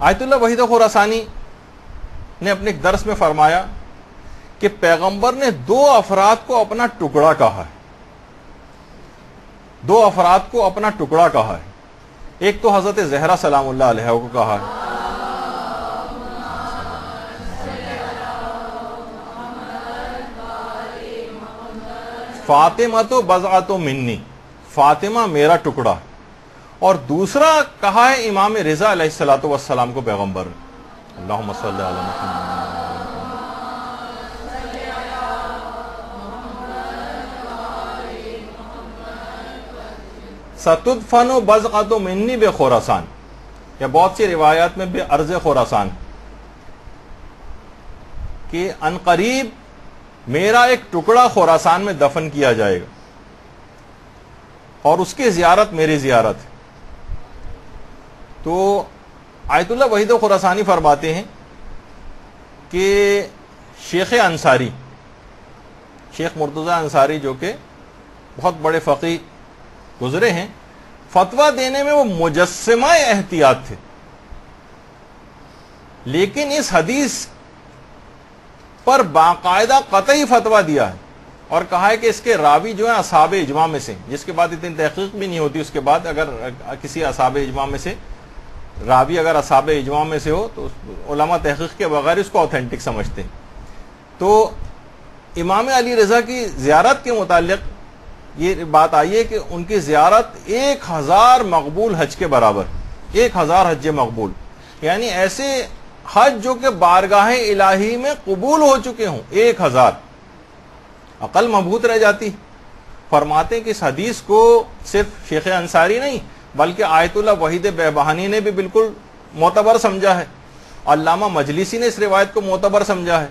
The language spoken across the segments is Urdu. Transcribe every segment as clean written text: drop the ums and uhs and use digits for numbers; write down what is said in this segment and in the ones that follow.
آیت اللہ وحید خراسانی نے اپنے ایک درس میں فرمایا کہ پیغمبر نے دو افراد کو اپنا ٹکڑا کہا ہے، دو افراد کو اپنا ٹکڑا کہا ہے. ایک تو حضرت زہرا سلام اللہ علیہ کو کہا ہے، فاطمہ تو بضعۃ منی، فاطمہ میرا ٹکڑا. اور دوسرا کہا ہے امام رضا علیہ الصلوۃ والسلام کو پیغمبر. اللہم صلی علی محمد. ستدفن بضعۃ منی بخراسان، یا بہت سی روایات میں بے ارض خراسان، کہ ان قریب میرا ایک ٹکڑا خراسان میں دفن کیا جائے گا اور اس کی زیارت میری زیارت ہے. تو آیت اللہ وحید خراسانی فرماتے ہیں کہ شیخ انصاری، شیخ مرتضی انصاری جو کہ بہت بڑے فقیہ گزرے ہیں، فتویٰ دینے میں وہ مجسمہ احتیاط تھے، لیکن اس حدیث پر باقاعدہ قطعی فتویٰ دیا ہے اور کہا ہے کہ اس کے راوی جو ہیں اصحاب اجماع میں سے، جس کے بعد اتنی تحقیق بھی نہیں ہوتی اس کے بعد، اگر کسی اصحاب اجماع میں سے راوی اگر اصحاب اجماع میں سے ہو تو علماء تحقیق کے بغیر اس کو اوتھینٹک سمجھتے ہیں. تو امام علی رضا کی زیارت کے متعلق یہ بات آئی ہے کہ ان کی زیارت 1000 مقبول حج کے برابر، 1000 حج مقبول، یعنی ایسے حج جو کہ بارگاہ الہی میں قبول ہو چکے ہوں. 1000 عقل مبہوت رہ جاتی. فرماتے ہیں کہ اس حدیث کو صرف شیخ انصاری نہیں بلکہ آیت اللہ وحید بہبہانی نے بھی بالکل معتبر سمجھا ہے، علامہ مجلسی نے اس روایت کو معتبر سمجھا ہے،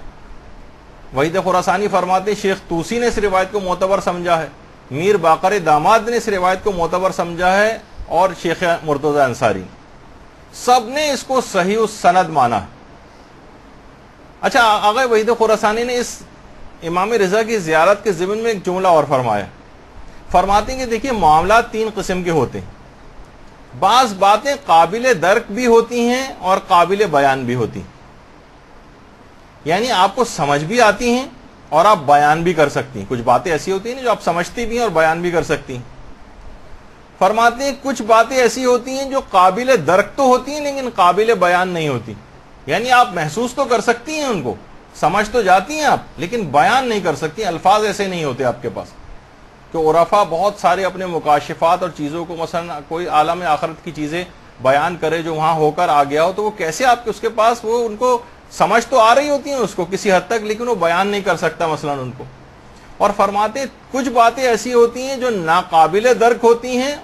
وحید خراسانی فرماتے ہیں شیخ طوسی نے اس روایت کو معتبر سمجھا ہے، میر باقر داماد نے اس روایت کو معتبر سمجھا ہے، اور شیخ مرتضی انصاری، سب نے اس کو صحیح السند مانا ہے. اچھا، آغا وحید خراسانی نے اس امام رضا کی زیارت کے ضمن میں ایک جملہ اور فرمایا. فرماتے ہیں کہ دیکھیے معاملات 3 قسم کے ہوتے ہیں. بعض باتیں قابل درک بھی ہوتی ہیں اور قابل بیان بھی ہوتی ہیں، یعنی آپ کو سمجھ بھی آتی ہیں اور آپ بیان بھی کر سکتی ہیں. کچھ باتیں ایسی ہوتی ہیں جو آپ سمجھتی بھی ہیں اور بیان بھی کر سکتی ہیں. فرماتے ہیں کچھ باتیں ایسی ہوتی ہیں جو قابل درک تو ہوتی ہیں لیکن قابل بیان نہیں ہوتی، یعنی آپ محسوس تو کر سکتی ہیں ان کو، سمجھ تو جاتی ہیں آپ، لیکن بیان نہیں کر سکتی، الفاظ ایسے نہیں ہوتے آپ کے پاس. کہ عرفا بہت سارے اپنے مکاشفات اور چیزوں کو، مثلا کوئی عالم آخرت کی چیزیں بیان کرے جو وہاں ہو کر آ گیا ہو، تو وہ کیسے آپ کے اس کے پاس، وہ ان کو سمجھ تو آ رہی ہوتی ہیں اس کو کسی حد تک، لیکن وہ بیان نہیں کر سکتا مثلا ان کو. اور فرماتے ہیں کچھ باتیں ایسی ہوتی ہیں جو ناقابل درک ہوتی ہیں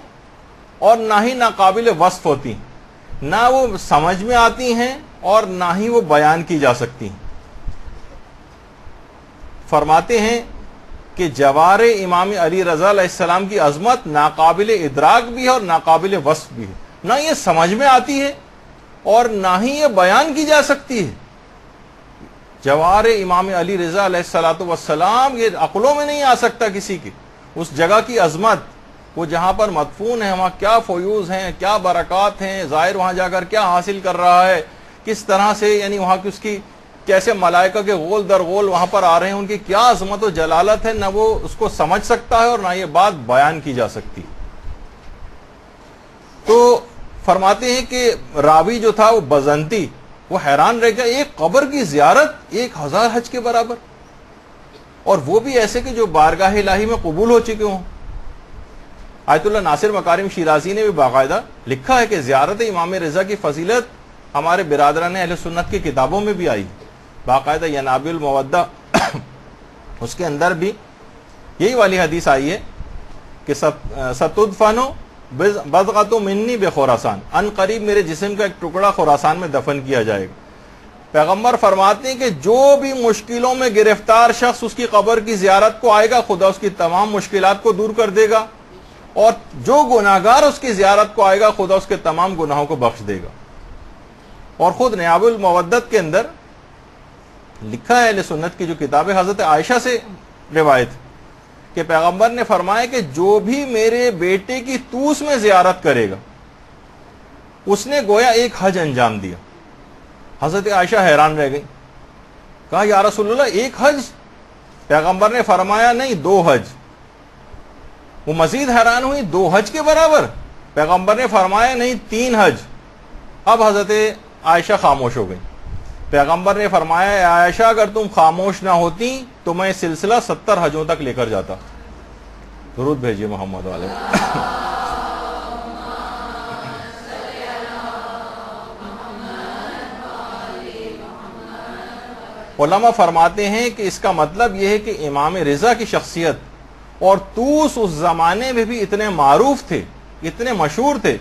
اور نہ ہی ناقابل وصف ہوتی ہیں، نہ وہ سمجھ میں آتی ہیں اور نہ ہی وہ بیان کی جا سکتی ہیں. فرماتے ہیں کہ جوار امام علی رضا علیہ السلام کی عظمت ناقابل ادراک بھی ہے اور ناقابل وصف بھی ہے، نہ یہ سمجھ میں آتی ہے اور نہ ہی یہ بیان کی جا سکتی ہے. جوار امام علی رضا علیہ الصلوۃ والسلام یہ عقلوں میں نہیں آ سکتا کسی کی. اس جگہ کی عظمت، وہ جہاں پر مدفون ہے وہاں کیا فیوز ہیں، کیا برکات ہیں، زائر وہاں جا کر کیا حاصل کر رہا ہے، کس طرح سے، یعنی وہاں کی اس کی کیسے ملائکہ کے غول در غول وہاں پر آ رہے ہیں، ان کی کیا عظمت و جلالت ہے، نہ وہ اس کو سمجھ سکتا ہے اور نہ یہ بات بیان کی جا سکتی. تو فرماتے ہیں کہ راوی جو تھا وہ بزنتی، وہ حیران رہ گیا، ایک قبر کی زیارت 1000 حج کے برابر، اور وہ بھی ایسے کہ جو بارگاہ الہی میں قبول ہو چکے ہوں. آیت اللہ ناصر مکارم شیرازی نے بھی باقاعدہ لکھا ہے کہ زیارت امام رضا کی فضیلت ہمارے برادران اہل سنت کی کتابوں میں بھی آئی، باقاعدہ ینابع المودہ اس کے اندر بھی یہی والی حدیث آئی ہے کہ ستدفن بضعۃ منی بخراسان، ان قریب میرے جسم کا ایک ٹکڑا خراسان میں دفن کیا جائے گا. پیغمبر فرماتے ہیں کہ جو بھی مشکلوں میں گرفتار شخص اس کی قبر کی زیارت کو آئے گا، خدا اس کی تمام مشکلات کو دور کر دے گا، اور جو گناہگار اس کی زیارت کو آئے گا خدا اس کے تمام گناہوں کو بخش دے گا. اور خود نیاب المودت کے اندر لکھا ہے اہل سنت کی جو کتاب حضرت عائشہ سے روایت کہ پیغمبر نے فرمایا کہ جو بھی میرے بیٹے کی توس میں زیارت کرے گا اس نے گویا ایک حج انجام دیا. حضرت عائشہ حیران رہ گئی، کہا یا رسول اللہ ایک حج؟ پیغمبر نے فرمایا نہیں 2 حج۔ وہ مزید حیران ہوئی، 2 حج کے برابر؟ پیغمبر نے فرمایا نہیں 3 حج۔ اب حضرت عائشہ خاموش ہو گئی۔ پیغمبر نے فرمایا اے عائشہ اگر تم خاموش نہ ہوتی تو میں سلسلہ 70 حجوں تک لے کر جاتا۔ درود بھیجیے محمد والے۔ علماء فرماتے ہیں کہ اس کا مطلب یہ ہے کہ امام رضا کی شخصیت اور طوس اس زمانے میں بھی اتنے معروف تھے، اتنے مشہور تھے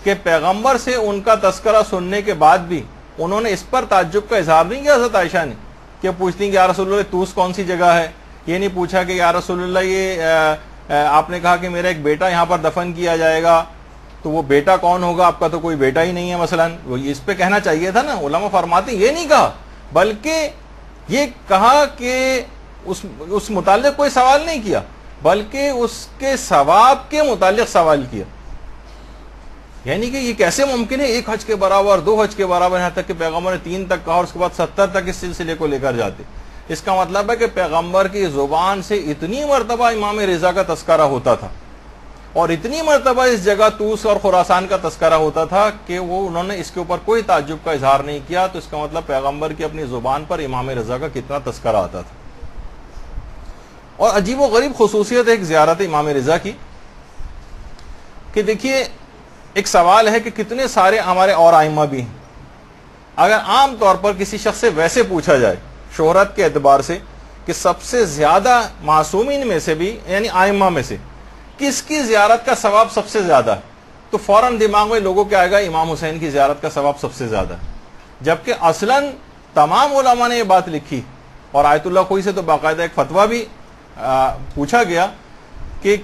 کہ پیغمبر سے ان کا تذکرہ سننے کے بعد بھی انہوں نے اس پر تعجب کا اظہار نہیں کیا حضرت عائشہ نے کہ پوچھتی کہ یا رسول اللہ طوس کون سی جگہ ہے، یہ نہیں پوچھا کہ یا رسول اللہ یہ آپ نے کہا کہ میرا ایک بیٹا یہاں پر دفن کیا جائے گا، تو وہ بیٹا کون ہوگا؟ آپ کا تو کوئی بیٹا ہی نہیں ہے مثلا، وہ اس پہ کہنا چاہیے تھا نا۔ علماء فرماتے ہیں یہ نہیں کہا، بلکہ یہ کہا کہ اس متعلق کوئی سوال نہیں کیا، بلکہ اس کے ثواب کے متعلق سوال کیا، یعنی کہ یہ کیسے ممکن ہے 1 حج کے برابر 2 حج کے برابر، یہاں تک کہ پیغمبر نے 3 تک کہا اور اس کے بعد 70 تک اس سلسلے کو لے کر جاتے۔ اس کا مطلب ہے کہ پیغمبر کی زبان سے اتنی مرتبہ امام رضا کا تذکرہ ہوتا تھا اور اتنی مرتبہ اس جگہ طوس اور خراسان کا تذکرہ ہوتا تھا کہ انہوں نے اس کے اوپر کوئی تعجب کا اظہار نہیں کیا، تو اس کا مطلب پیغمبر کی اپنی زبان پر امام رضا کا کتنا تذکرہ آتا تھا۔ اور عجیب و غریب خصوصیت ایک زیارت امام رضا کی کہ دیکھیے ایک سوال ہے کہ کتنے سارے ہمارے اور ائمہ بھی ہیں، اگر عام طور پر کسی شخص سے ویسے پوچھا جائے شہرت کے اعتبار سے کہ سب سے زیادہ معصومین میں سے بھی یعنی ائمہ میں سے کس کی زیارت کا ثواب سب سے زیادہ ہے، تو فوراً دماغ میں لوگوں کے آئے گا امام حسین کی زیارت کا ثواب سب سے زیادہ ہے، جبکہ اصلاً تمام علماء نے یہ بات لکھی اور آیت اللہ خوئی سے تو باقاعدہ ایک فتویٰ بھی پوچھا گیا کہ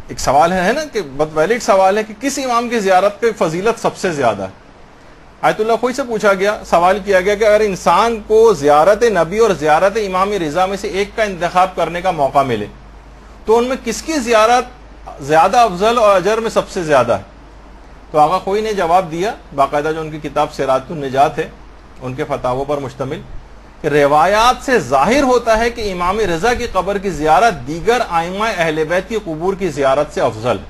ایک سوال ہے نا کہ بہت ویلڈ سوال ہے کہ کس امام کی زیارت کی فضیلت سب سے زیادہ ہے۔ آیت اللہ خوئی سے پوچھا گیا، سوال کیا گیا کہ اگر انسان کو زیارت نبی اور زیارت امام رضا میں سے ایک کا انتخاب کرنے کا موقع ملے تو ان میں کس کی زیارت زیادہ افضل اور اجر میں سب سے زیادہ ہے؟ تو آقا خوئی نے جواب دیا، باقاعدہ جو ان کی کتاب سراج النجات ہے ان کے فتاووں پر مشتمل، کہ روایات سے ظاہر ہوتا ہے کہ امام رضا کی قبر کی زیارت دیگر ائمہ اہل بیت کی قبور کی زیارت سے افضل ہے،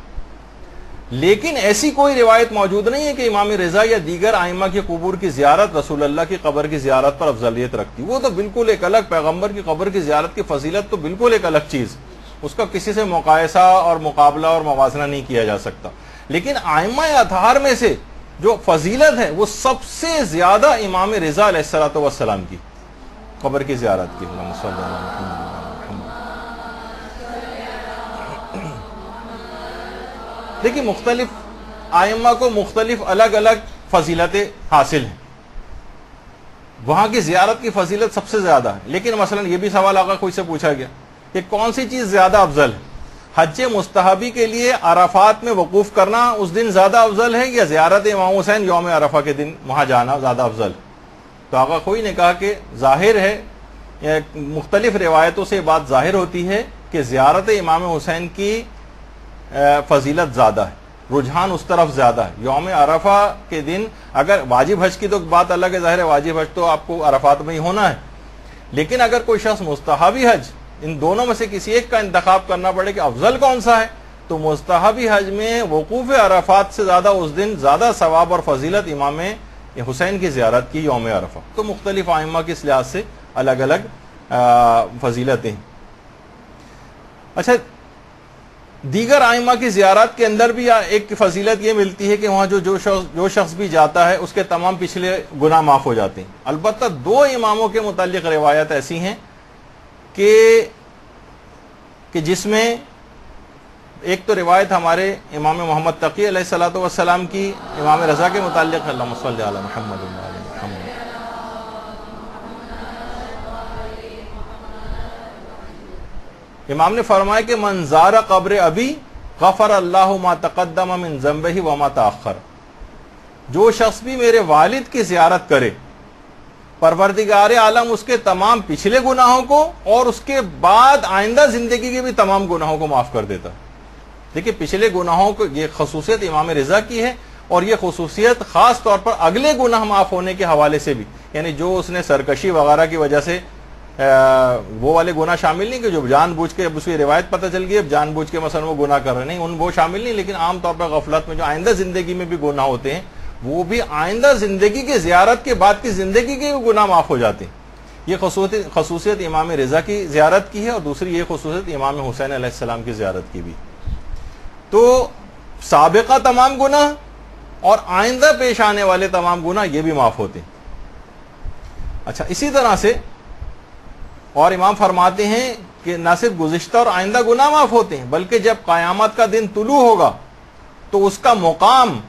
لیکن ایسی کوئی روایت موجود نہیں ہے کہ امام رضا یا دیگر ائمہ کی قبور کی زیارت رسول اللہ کی قبر کی زیارت پر افضلیت رکھتی۔ وہ تو بالکل ایک الگ، پیغمبر کی قبر کی زیارت کی فضیلت تو بالکل ایک الگ چیز، اس کا کسی سے مقایسہ اور مقابلہ اور موازنہ نہیں کیا جا سکتا، لیکن ائمہ اطہار میں سے جو فضیلت ہے وہ سب سے زیادہ امام رضا علیہ الصلوۃ والسلام کی قبر کی زیارت کی۔ اللہم صلی اللہ علیہ وسلم۔ دیکھیے مختلف ائمہ کو مختلف الگ الگ فضیلتیں حاصل ہیں، وہاں کی زیارت کی فضیلت سب سے زیادہ ہے، لیکن مثلا یہ بھی سوال آقا کوئی سے پوچھا گیا کہ کون سی چیز زیادہ افضل ہے، حج مستحبی کے لیے عرفات میں وقوف کرنا اس دن زیادہ افضل ہے یا زیارت امام حسین یوم عرفہ کے دن وہاں جانا زیادہ افضل ہے؟ تو آقا خوئی نے کہا کہ ظاہر ہے، مختلف روایتوں سے بات ظاہر ہوتی ہے کہ زیارت امام حسین کی فضیلت زیادہ ہے، رجحان اس طرف زیادہ ہے۔ یوم عرفہ کے دن اگر واجب حج کی تو بات الگ ہے، ظاہر ہے واجب حج تو آپ کو عرفات میں ہی ہونا ہے، لیکن اگر کوئی شخص مستحبی حج ان دونوں میں سے کسی ایک کا انتخاب کرنا پڑے کہ افضل کون سا ہے، تو مستحبی حج میں وقوف عرفات سے زیادہ اس دن زیادہ ثواب اور فضیلت امام حسین کی زیارت کی یوم عرفہ۔ تو مختلف ائمہ کے اس لحاظ سے الگ الگ فضیلتیں۔ اچھا، دیگر ائمہ کی زیارت کے اندر بھی ایک فضیلت یہ ملتی ہے کہ وہاں جو شخص بھی جاتا ہے اس کے تمام پچھلے گناہ معاف ہو جاتے ہیں۔ البتہ 2 اماموں کے متعلق روایت ایسی ہیں کہ جس میں ایک تو روایت ہمارے امام محمد تقی علیہ الصلوۃ والسلام کی امام رضا کے متعلق، اللہم صلی علی محمد و علی محمد، امام نے فرمایا کہ من زار قبر ابی غفر اللہ ما تقدم من ذنبہ وما تاخر، جو شخص بھی میرے والد کی زیارت کرے پروردگار عالم اس کے تمام پچھلے گناہوں کو اور اس کے بعد آئندہ زندگی کے بھی تمام گناہوں کو معاف کر دیتا ہے۔ دیکھیں پچھلے گناہوں کو، یہ خصوصیت امام رضا کی ہے، اور یہ خصوصیت خاص طور پر اگلے گناہ معاف ہونے کے حوالے سے بھی، یعنی جو اس نے سرکشی وغیرہ کی وجہ سے وہ والے گناہ شامل نہیں کہ جو جان بوجھ کے، اب اس کی روایت پتہ چل گئی اب جان بوجھ کے مثلا وہ گناہ کر رہے نہیں، ان وہ شامل نہیں، لیکن عام طور پر غفلت میں جو آئندہ زندگی میں بھی گناہ ہوتے ہیں وہ بھی آئندہ زندگی کی زیارت کے بعد کی زندگی کے گناہ معاف ہو جاتے ہیں۔ یہ خصوصیت امام رضا کی زیارت کی ہے، اور دوسری یہ خصوصیت امام حسین علیہ السلام کی زیارت کی بھی۔ تو سابقہ تمام گناہ اور آئندہ پیش آنے والے تمام گناہ یہ بھی معاف ہوتے ہیں۔ اچھا، اسی طرح سے اور امام فرماتے ہیں کہ نہ صرف گزشتہ اور آئندہ گناہ معاف ہوتے ہیں، بلکہ جب قیامت کا دن طلوع ہوگا تو اس کا مقام،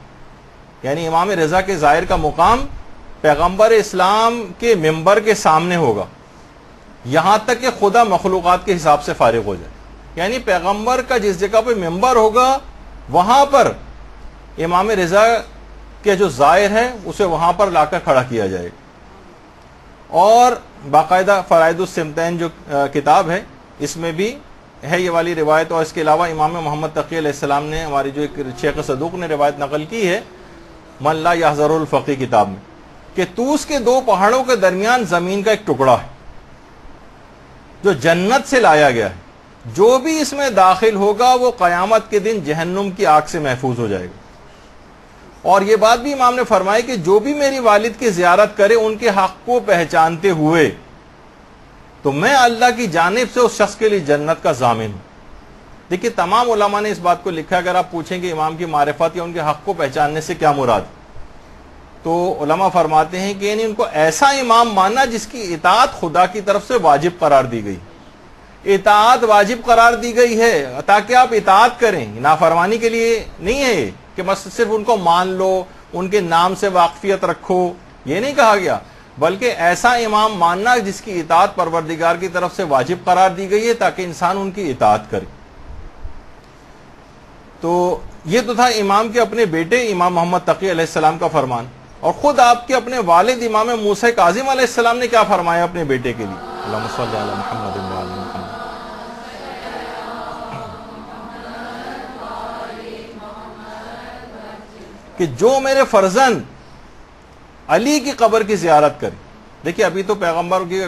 یعنی امام رضا کے ظاہر کا مقام پیغمبر اسلام کے ممبر کے سامنے ہوگا، یہاں تک کہ خدا مخلوقات کے حساب سے فارغ ہو جائے۔ یعنی پیغمبر کا جس جگہ پہ ممبر ہوگا وہاں پر امام رضا کے جو ظاہر ہے اسے وہاں پر لا کر کھڑا کیا جائے گا۔ اور باقاعدہ فرائض السمتین جو کتاب ہے اس میں بھی ہے یہ والی روایت، اور اس کے علاوہ امام محمد تقی علیہ السلام نے، ہماری جو ایک شیخ صدوق نے روایت نقل کی ہے من لا یحذر الفقی کتاب میں، کہ طوس کے دو پہاڑوں کے درمیان زمین کا ایک ٹکڑا ہے جو جنت سے لایا گیا ہے، جو بھی اس میں داخل ہوگا وہ قیامت کے دن جہنم کی آگ سے محفوظ ہو جائے گا۔ اور یہ بات بھی امام نے فرمائی کہ جو بھی میری والد کی زیارت کرے ان کے حق کو پہچانتے ہوئے تو میں اللہ کی جانب سے اس شخص کے لیے جنت کا ضامن ہوں۔ دیکھیے تمام علماء نے اس بات کو لکھا، اگر آپ پوچھیں کہ امام کی معرفت یا ان کے حق کو پہچاننے سے کیا مراد، تو علماء فرماتے ہیں کہ یعنی ان کو ایسا امام ماننا جس کی اطاعت خدا کی طرف سے واجب قرار دی گئی، اطاعت واجب قرار دی گئی ہے تاکہ آپ اطاعت کریں، نافرمانی کے لیے نہیں ہے کہ بس صرف ان کو مان لو، ان کے نام سے واقفیت رکھو، یہ نہیں کہا گیا، بلکہ ایسا امام ماننا جس کی اطاعت پروردگار کی طرف سے واجب قرار دی گئی ہے تاکہ انسان ان کی اطاعت کرے۔ تو یہ تو تھا امام کے اپنے بیٹے امام محمد تقی علیہ السلام کا فرمان، اور خود آپ کے اپنے والد امام موسیٰ کاظم علیہ السلام نے کیا فرمایا اپنے بیٹے کے لیے، اللہم صلی علی محمد و علی محمد، کہ جو میرے فرزند علی کی قبر کی زیارت کرے۔ دیکھیے ابھی تو پیغمبر کی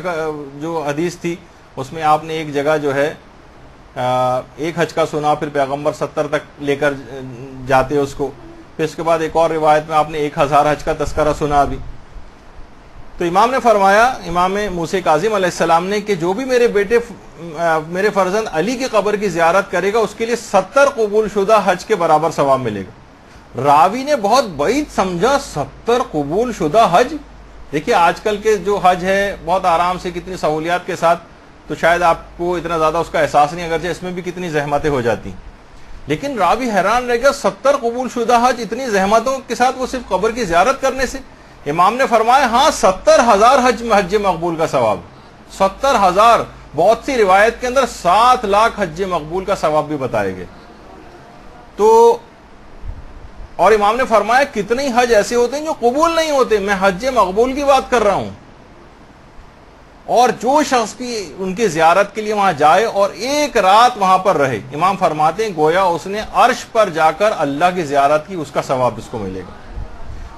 جو حدیث تھی اس میں آپ نے ایک جگہ جو ہے ایک حج کا سنا، پھر پیغمبر 70 تک لے کر جاتے اس کو، پھر اس کے بعد ایک اور روایت میں آپ نے 1000 حج کا تذکرہ سنا ابھی۔ تو امام نے فرمایا، امام موسیٰ کاظم علیہ السلام نے، کہ جو بھی میرے فرزند علی کی قبر کی زیارت کرے گا اس کے لیے 70 قبول شدہ حج کے برابر ثواب ملے گا۔ راوی نے بہت بعید سمجھا 70 قبول شدہ حج۔ دیکھیے آج کل کے جو حج ہے بہت آرام سے کتنی سہولیات کے ساتھ، تو شاید آپ کو اتنا زیادہ اس کا احساس نہیں، اگرچہ اس میں بھی کتنی زحمتیں ہو جاتی، لیکن راوی حیران رہ گیا 70 قبول شدہ حج اتنی زحمتوں کے ساتھ وہ صرف قبر کی زیارت کرنے سے۔ امام نے فرمایا ہاں 70,000 حج مقبول کا ثواب، 70,000، بہت سی روایت کے اندر 7 لاکھ حج مقبول کا ثواب بھی بتائے گئے۔ تو اور امام نے فرمایا کتنے حج ایسے ہوتے ہیں جو قبول نہیں ہوتے، میں حج مقبول کی بات کر رہا ہوں۔ اور جو شخص بھی ان کی زیارت کے لیے وہاں جائے اور ایک رات وہاں پر رہے، امام فرماتے ہیں گویا اس نے عرش پر جا کر اللہ کی زیارت کی، اس کا ثواب اس کو ملے گا۔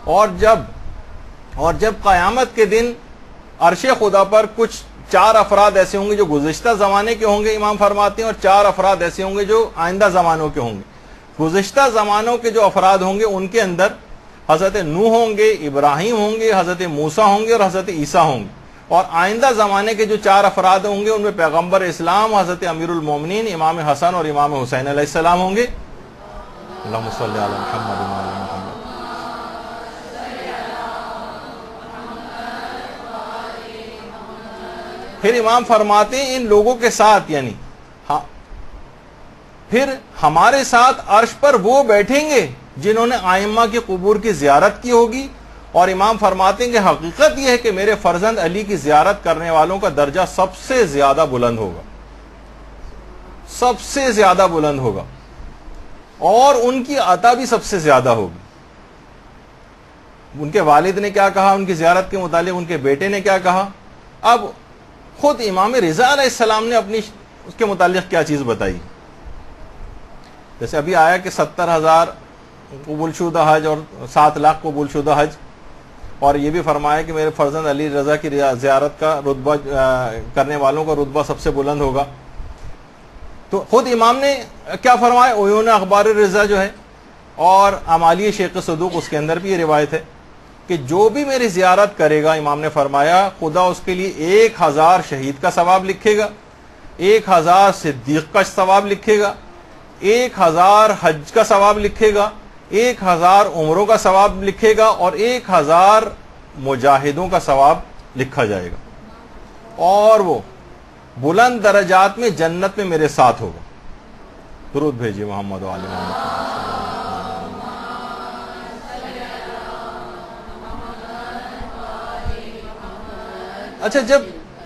اور جب قیامت کے دن عرش خدا پر کچھ 4 افراد ایسے ہوں گے جو گزشتہ زمانے کے ہوں گے، امام فرماتے ہیں، اور 4 افراد ایسے ہوں گے جو آئندہ زمانوں کے ہوں گے۔ گزشتہ زمانوں کے جو افراد ہوں گے ان کے اندر حضرت نوح ہوں گے، ابراہیم ہوں گے، حضرت موسیٰ ہوں گے اور حضرت عیسیٰ ہوں گے۔ اور آئندہ زمانے کے جو 4 افراد ہوں گے ان میں پیغمبر اسلام حضرت امیر المومنین امام حسن اور امام حسین علیہ السلام ہوں گے۔ اللہم صلی علی محمد و علی محمد۔ پھر امام فرماتے ہیں ان لوگوں کے ساتھ، یعنی پھر ہمارے ساتھ عرش پر وہ بیٹھیں گے جنہوں نے ائمہ کی قبور کی زیارت کی ہوگی۔ اور امام فرماتے ہیں کہ حقیقت یہ ہے کہ میرے فرزند علی کی زیارت کرنے والوں کا درجہ سب سے زیادہ بلند ہوگا، سب سے زیادہ بلند ہوگا، اور ان کی عطا بھی سب سے زیادہ ہوگی۔ ان کے والد نے کیا کہا ان کی زیارت کے متعلق، ان کے بیٹے نے کیا کہا، اب خود امام رضا علیہ السلام نے اپنی اس کے متعلق کیا چیز بتائی۔ جیسے ابھی آیا کہ 70,000 قبول شدہ حج اور 7 لاکھ قبول شدہ حج، اور یہ بھی فرمایا کہ میرے فرزند علی رضا کی زیارت کا رتبہ کرنے والوں کا رتبہ سب سے بلند ہوگا۔ تو خود امام نے کیا فرمایا، عیون اخبار رضا جو ہے اور امالی شیخ صدوق، اس کے اندر بھی یہ روایت ہے کہ جو بھی میری زیارت کرے گا، امام نے فرمایا خدا اس کے لیے 1000 شہید کا ثواب لکھے گا، 1000 صدیق کا ثواب لکھے گا، 1000 حج کا ثواب لکھے گا، 1000 عمروں کا ثواب لکھے گا، اور 1000 مجاہدوں کا ثواب لکھا جائے گا، اور وہ بلند درجات میں جنت میں میرے ساتھ ہوگا۔ درود بھیجیے محمد و آل محمد۔ اچھا، جب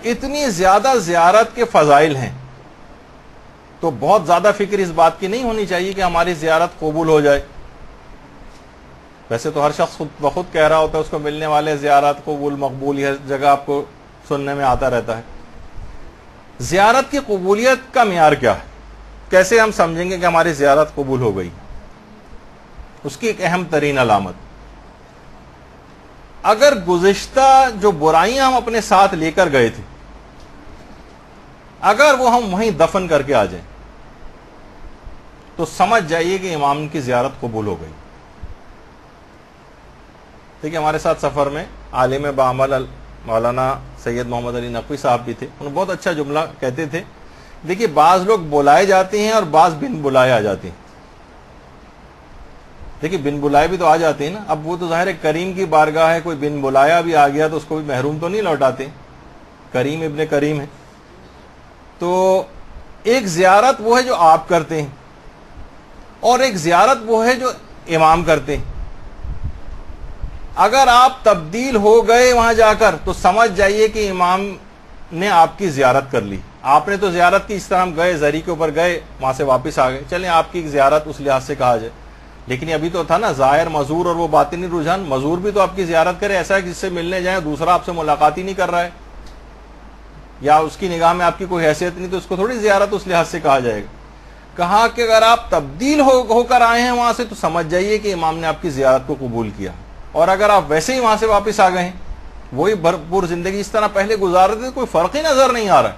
اتنی زیادہ زیارت کے فضائل ہیں تو بہت زیادہ فکر اس بات کی نہیں ہونی چاہیے کہ ہماری زیارت قبول ہو جائے۔ ویسے تو ہر شخص خود بخود کہہ رہا ہوتا ہے اس کو ملنے والے زیارت قبول مقبول، ہر جگہ آپ کو سننے میں آتا رہتا ہے۔ زیارت کی قبولیت کا معیار کیا ہے؟ کیسے ہم سمجھیں گے کہ ہماری زیارت قبول ہو گئی؟ اس کی ایک اہم ترین علامت، اگر گزشتہ جو برائیاں ہم اپنے ساتھ لے کر گئے تھے، اگر وہ ہم وہیں دفن کر کے آ جائیں تو سمجھ جائیے کہ امام کی زیارت قبول ہو گئی۔ دیکھیے، ہمارے ساتھ سفر میں عالم بعمل مولانا سید محمد علی نقوی صاحب بھی تھے، انہوں نے بہت اچھا جملہ کہتے تھے، دیکھیے بعض لوگ بلائے جاتے ہیں اور بعض بن بلائے آ جاتے ہیں۔ دیکھیے بن بلائے بھی تو آ جاتے ہیں نا، اب وہ تو ظاہر ہے کریم کی بارگاہ ہے، کوئی بن بلایا بھی آ گیا تو اس کو بھی محروم تو نہیں لوٹاتے، کریم ابن کریم ہے۔ تو ایک زیارت وہ ہے جو آپ کرتے ہیں، اور ایک زیارت وہ ہے جو امام کرتے ہیں۔ اگر آپ تبدیل ہو گئے وہاں جا کر تو سمجھ جائیے کہ امام نے آپ کی زیارت کر لی۔ آپ نے تو زیارت کی، اس طرح ہم گئے زری کے اوپر گئے، وہاں سے واپس آ گئے، چلیں آپ کی زیارت اس لحاظ سے کہا جائے، لیکن ابھی تو تھا نا ظاہر مزور اور وہ باطنی رجحان۔ مزور بھی تو آپ کی زیارت کرے، ایسا ہے کہ جس سے ملنے جائیں دوسرا آپ سے ملاقات ہی نہیں کر رہا ہے، یا اس کی نگاہ میں آپ کی کوئی حیثیت نہیں، تو اس کو تھوڑی زیارت اس لحاظ سے کہا جائے گا۔ کہا کہ اگر آپ تبدیل ہو کر آئے ہیں وہاں سے تو سمجھ جائیے کہ امام نے آپ کی زیارت کو قبول کیا، اور اگر آپ ویسے ہی وہاں سے واپس آ گئے ہیں، وہی بھرپور زندگی اس طرح پہلے گزار رہے تھے، کوئی فرق ہی نظر نہیں آ رہا ہے،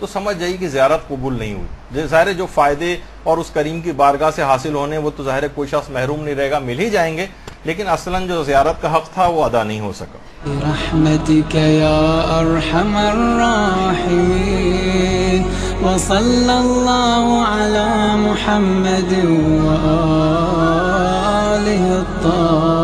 تو سمجھ جائیے کہ زیارت قبول نہیں ہوئی۔ ظاہر جو فائدے اور اس کریم کی بارگاہ سے حاصل ہونے وہ تو ظاہر کوئی شخص محروم نہیں رہے گا، مل ہی جائیں گے، لیکن اصلاً جو زیارت کا حق تھا وہ ادا نہیں ہو سکا۔ برحمتك يا أرحم الراحمين وصلى الله على محمد وآله الطاهرين